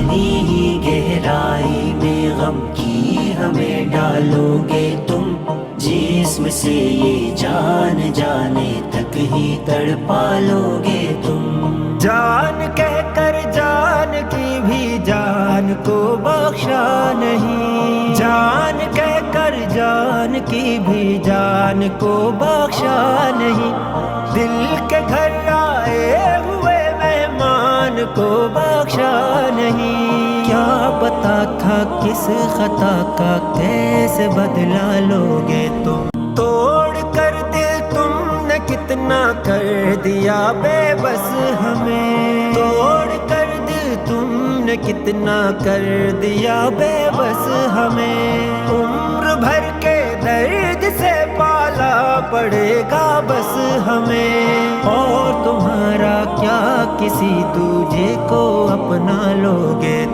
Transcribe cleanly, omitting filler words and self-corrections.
کتنی ہی گہرائی میں غم کی ہمیں ڈالو گے تم، جسم سے یہ جان جانے تک ہی تڑپا لو گے تم۔ جان کہہ کر جان کی بھی جان کو بخشا نہیں، جان کہہ کر جان کی بھی جان کو بخشا نہیں، دل کے گھر آئے ہوئے مہمان کو بخشا نہیں۔ کیا پتا تھا کس خطا کا کیسے بدلہ لو گے تم، توڑ کر دل تم نے کتنا کر دیا بے بس ہمیں، توڑ کر دل تم نے کتنا کر دیا بے بس ہمیں، عمر بھر کے درد سے پالا پڑے گا بس ہمیں، اور تمہارا کیا کسی دوجے کو اپنا لو گے